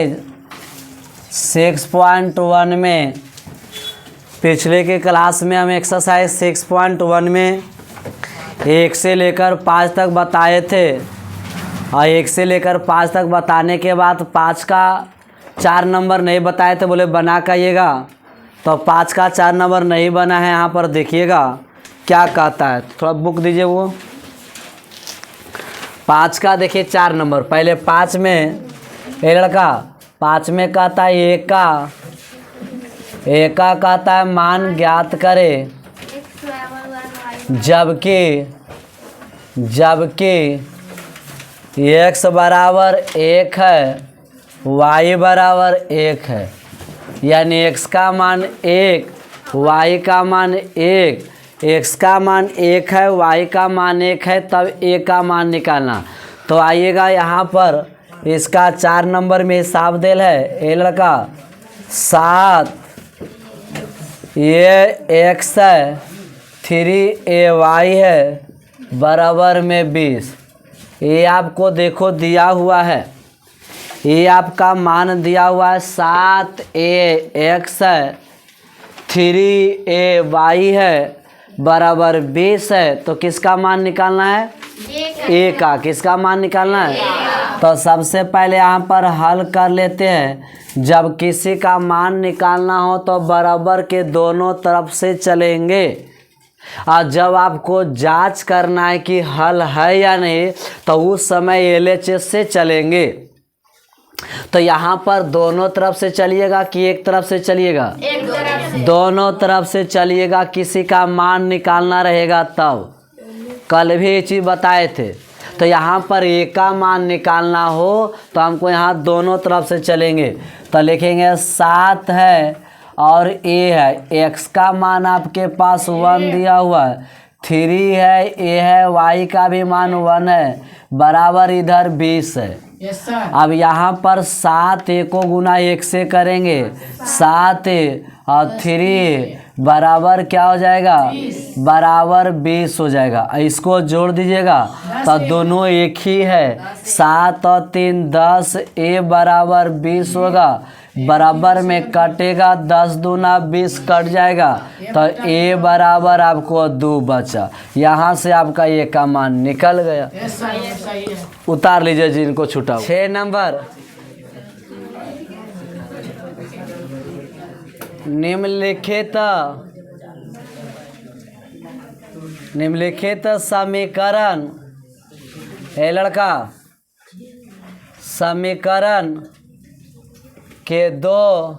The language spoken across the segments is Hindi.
6.1 में पिछले के क्लास में हम एक्सरसाइज 6.1 में 1 से लेकर 5 तक बताए थे और 1 से लेकर 5 तक बताने के बाद 5 का 4 नंबर नहीं बताए थे, बोले बना करिएगा। तो 5 का 4 नंबर नहीं बना है। यहाँ पर देखिएगा क्या कहता है, थोड़ा बुक दीजिए। वो 5 का देखिए 4 नंबर, पहले 5 में ये लड़का 5 में कहता है एक का कहता है मान ज्ञात करे, जबकि x बराबर 1 है, y बराबर 1 है, यानी x का मान 1, y का मान 1, x का मान 1 है, y का मान 1 है, तब a का मान निकालना। तो आइएगा यहाँ पर इसका 4 नंबर में हिसाब देल है। ये लड़का 7, ये x है, 3ay है, बराबर में 20। ये आपको देखो दिया हुआ है, ये आपका मान दिया हुआ है 7ax है, 3ay है, बराबर 20 है। तो किसका मान निकालना है? ए का। किसका मान निकालना है? तो सबसे पहले यहाँ पर हल कर लेते हैं। जब किसी का मान निकालना हो तो बराबर के दोनों तरफ से चलेंगे, और जब आपको जांच करना है कि हल है या नहीं तो उस समय LHS से चलेंगे। तो यहाँ पर दोनों तरफ से चलिएगा कि एक तरफ से चलिएगा? एक तरफ से। दोनों तरफ से चलिएगा। किसी का मान निकालना रहेगा तब, कल भी ये चीज़ बताए थे। तो यहाँ पर ए का मान निकालना हो तो हमको यहाँ दोनों तरफ से चलेंगे। तो लिखेंगे 7 है और ए है, x का मान आपके पास 1 दिया हुआ है, 3 है, ए है, y का भी मान 1 है, बराबर इधर 20 है। अब यहाँ पर 7 ए को गुना 1 से करेंगे, 7 और 3 बराबर क्या हो जाएगा? बराबर 20 हो जाएगा। इसको जोड़ दीजिएगा तो दोनों एक ही है, 7 और 3 10, ए बराबर 20 होगा, बराबर में कटेगा, 10 दूना 20 कट जाएगा, तो ए बराबर आपको 2 बचा। यहाँ से आपका ए का मान निकल गया। उतार लीजिए जिनको छूटा। 6 नंबर, निम्नलिखित समीकरण, ए लड़का, समीकरण के 2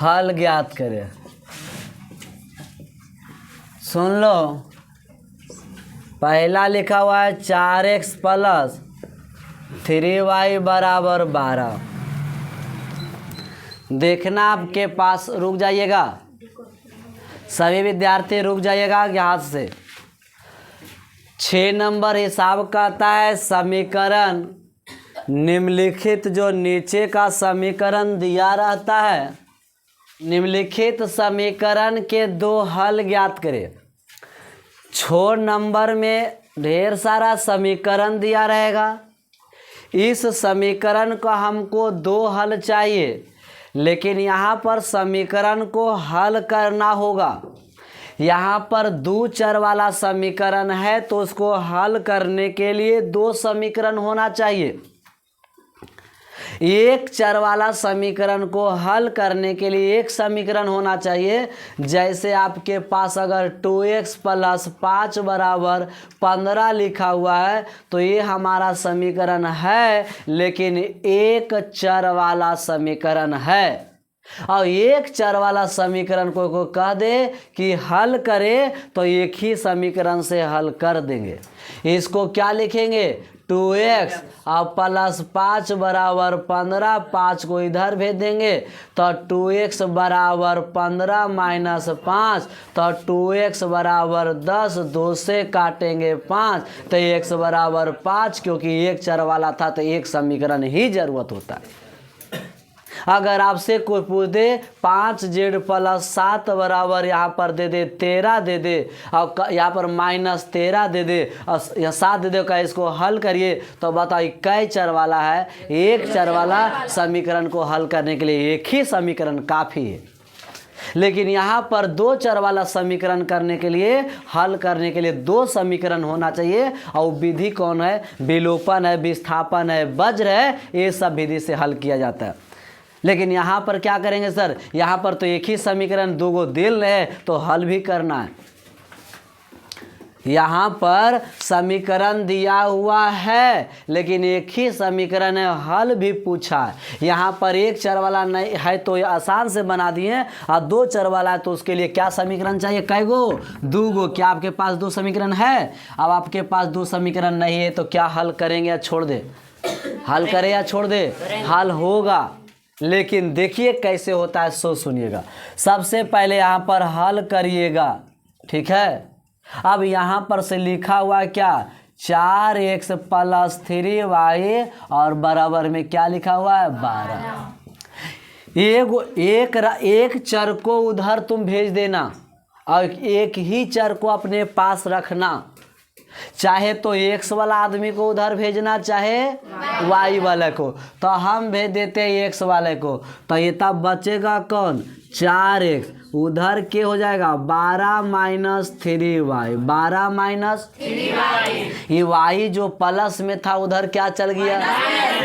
हल ज्ञात करें। सुन लो, पहला लिखा हुआ है 4x प्लस 3y बराबर 12। देखना आपके पास, रुक जाइएगा सभी विद्यार्थी, रुक जाइएगा यहाँ से। 6 नंबर हिसाब कहता है समीकरण निम्नलिखित, जो नीचे का समीकरण दिया रहता है, निम्नलिखित समीकरण के 2 हल ज्ञात करें। 6 नंबर में ढेर सारा समीकरण दिया रहेगा। इस समीकरण का हमको 2 हल चाहिए, लेकिन यहाँ पर समीकरण को हल करना होगा। यहाँ पर 2 चर वाला समीकरण है तो उसको हल करने के लिए 2 समीकरण होना चाहिए। 1 चर वाला समीकरण को हल करने के लिए 1 समीकरण होना चाहिए। जैसे आपके पास अगर 2x प्लस 5 बराबर 15 लिखा हुआ है तो ये हमारा समीकरण है, लेकिन 1 चर वाला समीकरण है। और 1 चर वाला समीकरण को कह दे कि हल करे तो एक ही समीकरण से हल कर देंगे। इसको क्या लिखेंगे? 2x और प्लस 5 बराबर 15, 5 को इधर भेज देंगे तो 2x बराबर 15 माइनस 5, तो 2x बराबर 10, 2 से काटेंगे 5 तो x बराबर 5, क्योंकि 1 चर वाला था तो 1 समीकरण ही जरूरत होता है। अगर आपसे कोई पूछ दे 5z + 7 बराबर यहाँ पर दे दे 13 दे दे और यहाँ पर -13 दे दे और यहाँ 7 दे दे, का इसको हल करिए, तो बताइए कई चर वाला है? एक चर वाला समीकरण को हल करने के लिए एक ही समीकरण काफ़ी है। लेकिन यहाँ पर 2 चर वाला समीकरण करने के लिए, हल करने के लिए 2 समीकरण होना चाहिए। और विधि कौन है? विलोपन है, विस्थापन है, वज्र है, ये सब विधि से हल किया जाता है। लेकिन यहाँ पर क्या करेंगे सर? यहाँ पर तो एक ही समीकरण 2 गो दिल है, तो हल भी करना है। यहाँ पर समीकरण दिया हुआ है लेकिन एक ही समीकरण है, हल भी पूछा है। यहाँ पर एक चर वाला नहीं है तो ये आसान से बना दिए, और 2 चर वाला है तो उसके लिए क्या समीकरण चाहिए? कै गो? 2 गो। क्या आपके पास 2 समीकरण है? अब आपके पास 2 समीकरण नहीं है तो क्या हल करेंगे या छोड़ दे? हल करें या छोड़ दे? हल होगा, लेकिन देखिए कैसे होता है, सो सुनिएगा। सबसे पहले यहाँ पर हल करिएगा, ठीक है। अब यहाँ पर से लिखा हुआ है क्या? 4x + 3y और बराबर में क्या लिखा हुआ है? 12। एक चर को उधर तुम भेज देना और एक ही चर को अपने पास रखना। चाहे तो x वाला आदमी को उधर भेजना, चाहे y वाले को। तो हम भेज देते हैं x वाले को, तो ये तब बचेगा कौन? 4x उधर के हो जाएगा 12 - 3y, 12 - 3y। ये y जो प्लस में था उधर क्या चल गया?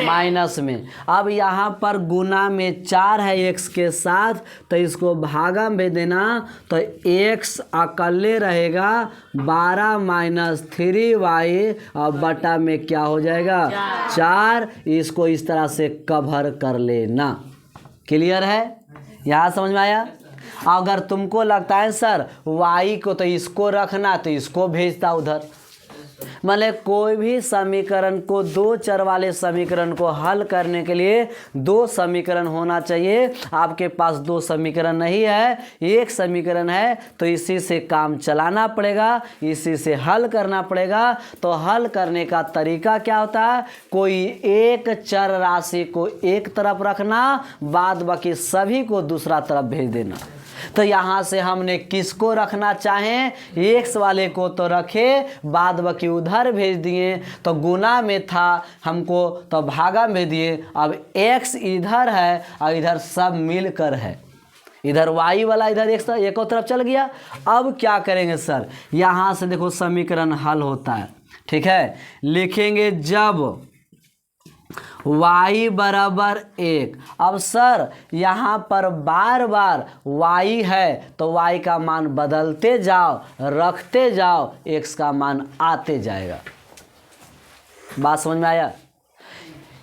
माइनस में। अब यहाँ पर गुना में 4 है x के साथ, तो इसको भागा में भेज देना, तो x अकेले रहेगा 12 - 3y और बटा में क्या हो जाएगा? 4। इसको इस तरह से कवर कर लेना। क्लियर है? यहाँ समझ में आया? अगर तुमको लगता है सर y को तो इसको रखना, तो इसको भेजता उधर। मतलब कोई भी समीकरण को, 2 चर वाले समीकरण को हल करने के लिए 2 समीकरण होना चाहिए। आपके पास 2 समीकरण नहीं है, एक समीकरण है, तो इसी से काम चलाना पड़ेगा, इसी से हल करना पड़ेगा। तो हल करने का तरीका क्या होता है? कोई एक चर राशि को एक तरफ रखना, बाद बाकी सभी को दूसरा तरफ भेज देना। तो यहाँ से हमने किसको रखना चाहें? x वाले को तो रखे, बाद बाकी उधर भेज दिए। तो गुना में था हमको तो भागा में दिए। अब x इधर है और इधर सब मिलकर है, इधर y वाला इधर एक तरफ चल गया। अब क्या करेंगे सर? यहाँ से देखो समीकरण हल होता है, ठीक है। लिखेंगे जब y बराबर 1। अब सर यहाँ पर बार बार y है तो y का मान बदलते जाओ, रखते जाओ, x का मान आते जाएगा। बात समझ में आया?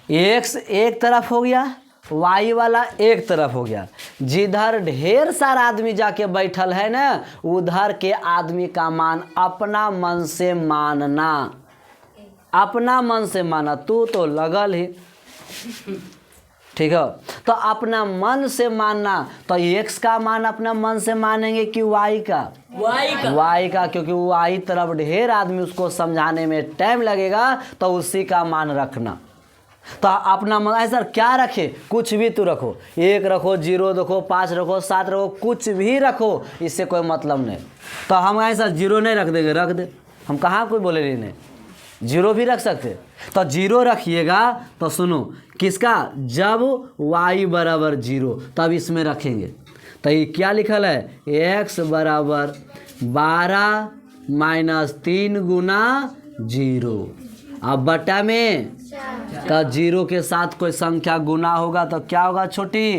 x एक तरफ हो गया, y वाला एक तरफ हो गया। जिधर ढेर सारा आदमी जाके बैठल है ना, उधर के आदमी का मान अपना मन से मानना, अपना मन से माना। तू तो लगल ही, ठीक है। तो अपना मन से मानना, तो x का मान अपना मन से मानेंगे कि y का? y का, क्योंकि y तरफ ढेर आदमी, उसको समझाने में टाइम लगेगा, तो उसी का मान रखना। तो अपना मन ऐसा क्या रखे? कुछ भी तू रखो, 1 रखो, 0 रखो, 5 रखो, 7 रखो, कुछ भी रखो, इससे कोई मतलब नहीं। तो हम ऐसा 0 नहीं रख देंगे, रख दे, हम कहाँ कोई बोले नहीं, 0 भी रख सकते। तो 0 रखिएगा तो सुनो किसका? जब y बराबर 0, तब इसमें रखेंगे। तो ये क्या लिखल है? x बराबर 12 - 3 गुना 0। अब बटा में तो 0 के साथ कोई संख्या गुना होगा तो क्या होगा छोटी?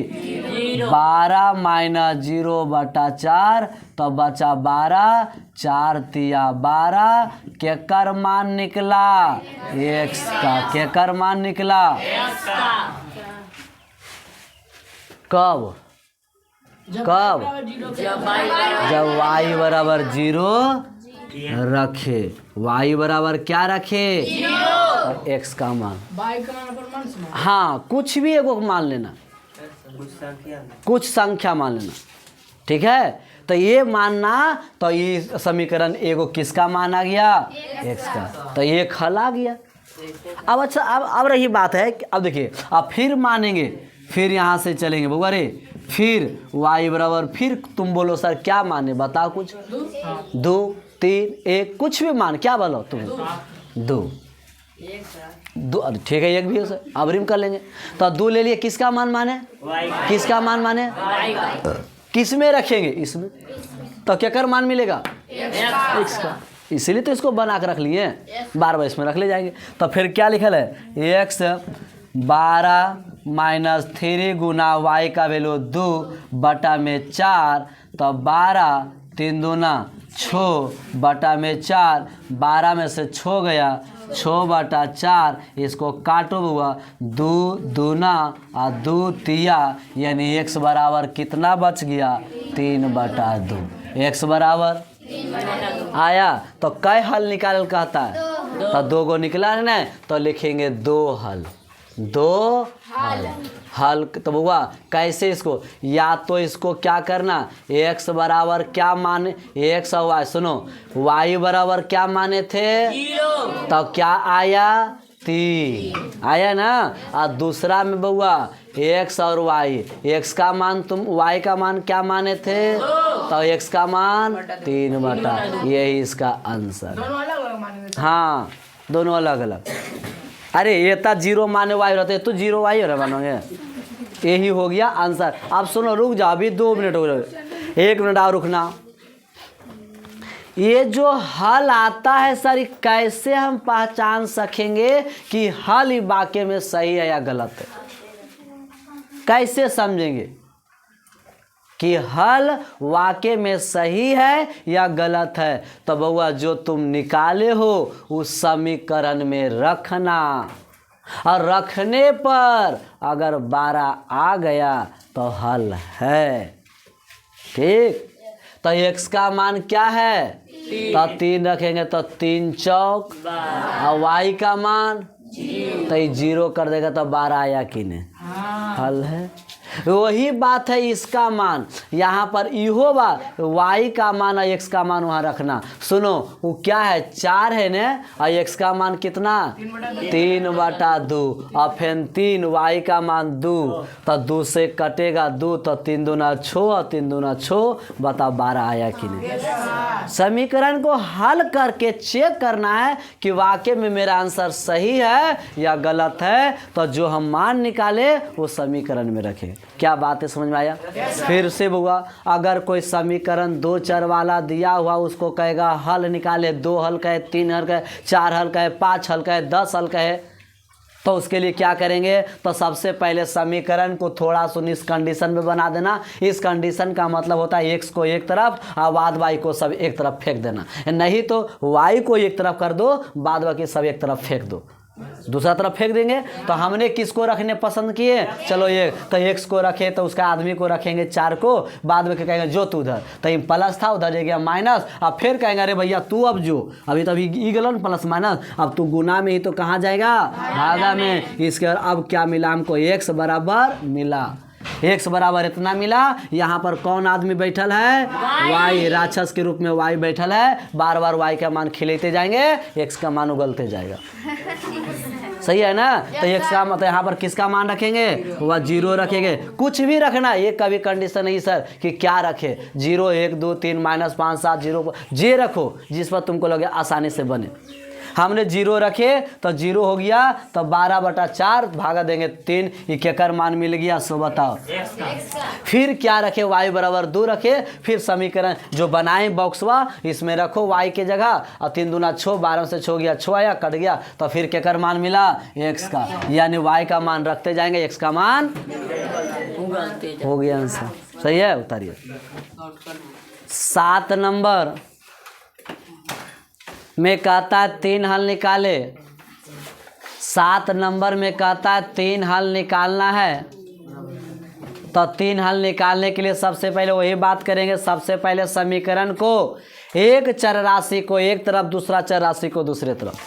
12 - 0 बटा 4, तो बचा 12, 4 तिया 12। केकर मान निकला? x का। केकर मान निकला? कब? जब y बराबर 0 रखे। y बराबर क्या रखे? x का मान। हाँ, कुछ भी एगो मान लेना, कुछ संख्या मान लेना, ठीक है। तो ये मानना, तो ये समीकरण एगो किसका मान आ गया? x का। तो ये हल आ गया। अब अच्छा, अब रही बात है कि अब देखिए, अब फिर मानेंगे फिर यहाँ से चलेंगे बउआ रे, फिर y बराबर, फिर तुम बोलो सर क्या माने, बताओ कुछ, 2 3 1 कुछ भी मान, क्या बोलो तुम, 2 ठीक है, एक भी हो सर, अब रिम कर लेंगे। तो 2 ले लिए, किसका मान माने, किसका मान माने, किस में रखेंगे, इसमें, तो क्या कर मान मिलेगा, x का, इसीलिए तो इसको बना कर रख लिए, बार बार इसमें रख ले जाएंगे। तो फिर क्या लिखल है, x 12 माइनस 3 गुना y का वैल्यू 2 बटा में 4, तो 12 3 दूना 6 बटा में 4, 12 में से 6 गया, 6 बटा 4, इसको काटो हुआ, 2 दूना और 2 तिया, यानी x बराबर कितना बच गया, 3 बटा 2। x बराबर आया, तो कै हल निकाल कहता है, तो 2 गो निकला है ना, तो लिखेंगे 2 हल, 2 हल। तो बुआ कैसे इसको, या तो इसको क्या करना, x बराबर क्या माने, x और y, सुनो y बराबर क्या माने थे, तो क्या आया, 3 आया ना, और दूसरा में बउआ x और y, x का मान तुम y का मान क्या माने थे, तो x का मान 3 बटा, यही इसका आंसर। हाँ दोनों अलग अलग, अरे ये तो 0 माने y रहते तो 0 y हो रहा मानोगे, यही हो गया आंसर। अब सुनो रुक जाओ, अभी 2 मिनट हो गए, 1 मिनट और रुकना। ये जो हल आता है सर, कैसे हम पहचान सकेंगे कि हल ही वाकई में सही है या गलत है, कैसे समझेंगे कि हल वाकई में सही है या गलत है, तो बउआ जो तुम निकाले हो उस समीकरण में रखना, और रखने पर अगर 12 आ गया तो हल है, ठीक। तो x का मान क्या है, तो 3 रखेंगे, तो 3 चौक, और y का मान तो 0 कर देगा, तो 12 आया कि नहीं, हल है। वही बात है, इसका मान यहाँ पर इहो बात, y का मान और x का मान वहाँ रखना। सुनो वो क्या है, 4 है ना, और x का मान कितना, 3 बटा 2, और फिर 3, y का मान 2, तो 2 से कटेगा 2, तो 3 दूना 6 और 3 दूना 6, बताओ 12 आया कि नहीं। समीकरण को हल करके चेक करना है कि वाकई में मेरा आंसर सही है या गलत है, तो जो हम मान निकाले वो समीकरण में रखें। क्या बात है, समझ में आया। फिर से बुआ, अगर कोई समीकरण 2 चर वाला दिया हुआ, उसको कहेगा हल निकाले, 2 हल कहे, 3 हल कहे, 4 हल कहे, 5 हल कहे, 10 हल कहे, तो उसके लिए क्या करेंगे, तो सबसे पहले समीकरण को थोड़ा सा इस कंडीशन में बना देना। इस कंडीशन का मतलब होता है x को एक तरफ और बाद y को सब एक तरफ फेंक देना, नहीं तो y को एक तरफ कर दो, बाद बाकी सब एक तरफ फेंक दो, दूसरा तरफ फेंक देंगे। तो हमने किसको रखने पसंद किए, चलो ये तो x को रखे, तो उसका आदमी को रखेंगे 4 को, बाद में कहेंगे जो तू उधर, तो ये प्लस था उधर गया माइनस, अब फिर कहेंगे अरे भैया तू अब जो, अभी तो अभी ई गलन प्लस माइनस, अब तू गुना में ही तो कहाँ जाएगा, भागा में। इसके अब क्या मिला हमको, x बराबर मिला, x बराबर इतना मिला। यहाँ पर कौन आदमी बैठल है, y, राक्षस के रूप में y बैठल है, बार बार y का मान खिलेते जाएंगे, x का मान उगलते जाएगा, सही है ना। तो x का मतलब यहाँ पर किसका मान रखेंगे, वह 0 रखेंगे, कुछ भी रखना, ये कभी कंडीशन नहीं सर कि क्या रखे, 0 1 2 3 -5 7 0 जे रखो जिस पर तुमको लगे आसानी से बने। हमने 0 रखे तो 0 हो गया, तो 12/4 भागा देंगे 3, ये केकर मान मिल गया, सो बताओ। फिर क्या रखे, y बराबर 2 रखे, फिर समीकरण जो बनाए बॉक्सवा इसमें रखो y के जगह, और 3 दूना 6, 12 से 6 गया 6 आया, कट गया, तो फिर केकर मान मिला, x का, यानी y का मान रखते जाएंगे, x का मान हो गया आंसर, सही है। उतारिए 7 नंबर में कहता है 3 हल निकाले, 7 नंबर में कहता है 3 हल निकालना है। तो 3 हल निकालने के लिए सबसे पहले वही बात करेंगे, सबसे पहले समीकरण को, एक चर राशि को एक तरफ, दूसरा चर राशि को दूसरे तरफ,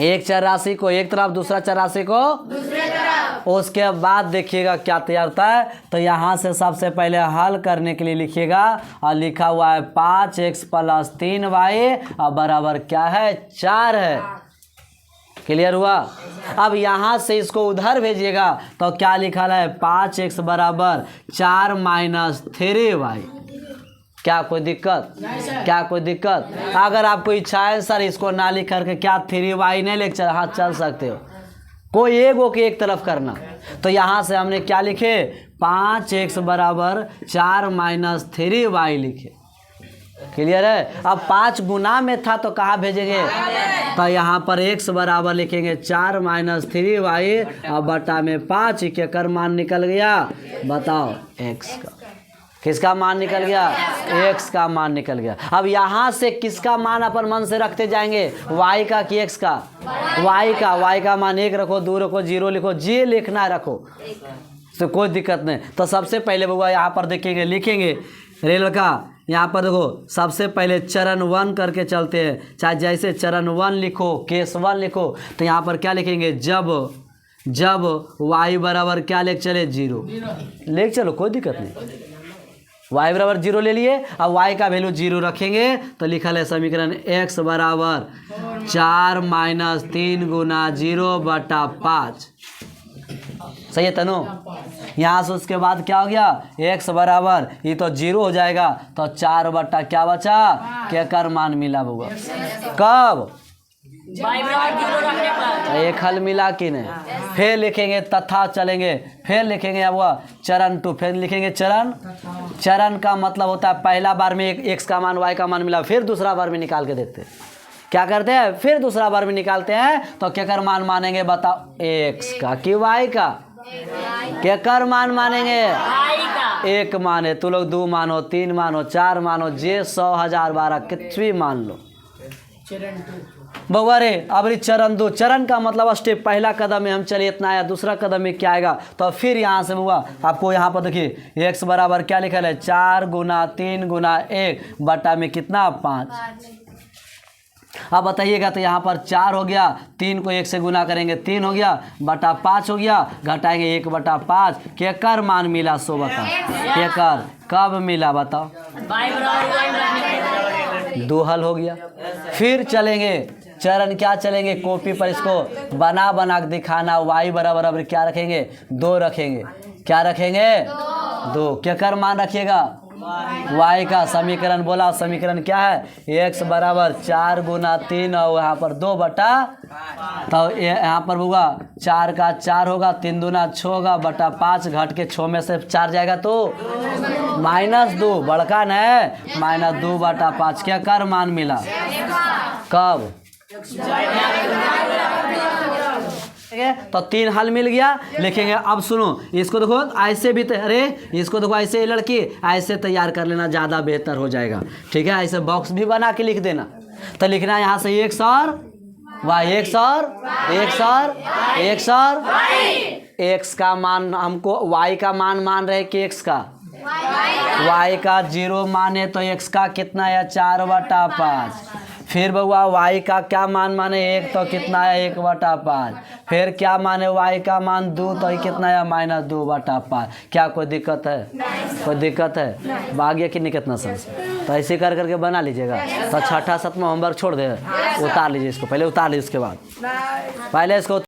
एक चर राशि को एक तरफ, दूसरा चर राशि को दूसरे तरफ। उसके बाद देखिएगा क्या तैयार होता है। तो यहाँ से सबसे पहले हल करने के लिए लिखिएगा, और लिखा हुआ है 5x + 3y और बराबर क्या है, 4 है। क्लियर हुआ। अब यहाँ से इसको उधर भेजिएगा तो क्या लिखा है 5x बराबर 4 माइनस 3y। क्या कोई दिक्कत? क्या कोई दिक्कत? अगर आपको इच्छा है सर इसको ना लिख करके क्या 3y नहीं लिख चल, हाँ चल सकते हो, कोई एक हो कि एक तरफ करना। तो यहाँ से हमने क्या लिखे 5x बराबर 4 माइनस 3y लिखे। क्लियर है। अब 5 गुना में था तो कहाँ भेजेंगे, तो यहाँ पर x बराबर लिखेंगे 4 माइनस 3y और बटा में 5 के कर मान निकल गया। बताओ x का, किसका मान निकल गया? x का मान निकल गया। अब यहाँ से किसका मान अपन मन से रखते जाएंगे, y का कि x का? y का मान 1 रखो, 2 रखो, 0 लिखो, जे लिखना रखो, तो कोई दिक्कत नहीं। तो सबसे पहले बउआ यहाँ पर देखेंगे, लिखेंगे रेल का, यहाँ पर देखो सबसे पहले चरण 1 करके चलते हैं, चाहे जैसे चरण 1 लिखो, केस 1 लिखो, तो यहाँ पर क्या लिखेंगे, जब y बराबर क्या लेके चले 0 लेके चलो, कोई दिक्कत नहीं। y बराबर 0 ले लिए, अब y का वैल्यू 0 रखेंगे तो लिखल है समीकरण x बराबर 4 माइनस 3 गुना 0 बटा 5। सही है तनु। यहाँ से उसके बाद क्या हो गया, x बराबर ये तो 0 हो जाएगा, तो 4 बटा क्या बचा, क्या कर मान मिला बउआ, कब एक हल मिला कि नहीं। फिर लिखेंगे तथा चलेंगे, फिर लिखेंगे अब चरण 2, फिर लिखेंगे चरण का मतलब होता है पहला बार में x का मान y का मान मिला, फिर दूसरा बार में निकाल के देखते हैं क्या करते हैं, फिर दूसरा बार में निकालते हैं तो क्या कर मान मानेंगे, बताओ x का कि y का, क्या कर मान मानेंगे, एक माने, तू लोग 2 मानो, 3 मानो, 4 मानो, जे 100 1000 12 कुछ भी मान लो। बउआ रे अब चरण 2, चरण का मतलब स्टेप पहला कदम में हम चलिए इतना आया, दूसरा कदम में क्या आएगा, तो फिर यहाँ से बउआ आपको यहाँ पर देखिए x बराबर क्या लिखा है 4 गुना 3 गुना 1 बटा में कितना 5। अब बताइएगा तो यहाँ पर 4 हो गया, 3 को 1 से गुना करेंगे 3 हो गया, बटा 5 हो गया, घटाएंगे 1 बटा 5, के कर मान मिला 100 बता, के कर कब मिला बताओ, 2 हल हो गया। फिर चलेंगे चरण क्या चलेंगे, कॉपी पर इसको बना के दिखाना, y बराबर क्या रखेंगे 2 रखेंगे, क्या रखेंगे 2, क्या कर मान रखिएगा y का। समीकरण बोला, समीकरण क्या है x बराबर 4 गुना 3 और यहाँ पर 2 बटा, तो यहाँ पर होगा 4 का 4 होगा, 3 दूना 6 होगा, बटा 5 घट के 6 में से 4 जाएगा तो -2, बड़का न -2 बटा 5, क्या कर मान मिला कब, तो 3 हल मिल गया। लिखेंगे अब सुनो इसको देखो ऐसे भी, अरे इसको देखो ऐसे ही लड़की ऐसे तैयार कर लेना, ज़्यादा बेहतर हो जाएगा, ठीक है। ऐसे बॉक्स भी बना के लिख देना, तो लिखना है यहाँ से x और x का मान हमको y का मान रहे कि x का, y का 0 माने तो x का कितना है 4 बटा 5। फिर बउआ y का क्या मान माने 1 तो कितना है 1 बटा 5। फिर क्या माने y का मान 2 तो ये कितना है -2 बटा 5। क्या कोई दिक्कत है, कोई दिक्कत है, भाग्य की नहीं कितना समझ, तो ऐसे कर करके बना लीजिएगा। तो 6ठा 7वां होमवर्क छोड़ दे, उतार लीजिए इसको, पहले उतार लीजिए, उसके बाद पहले इसको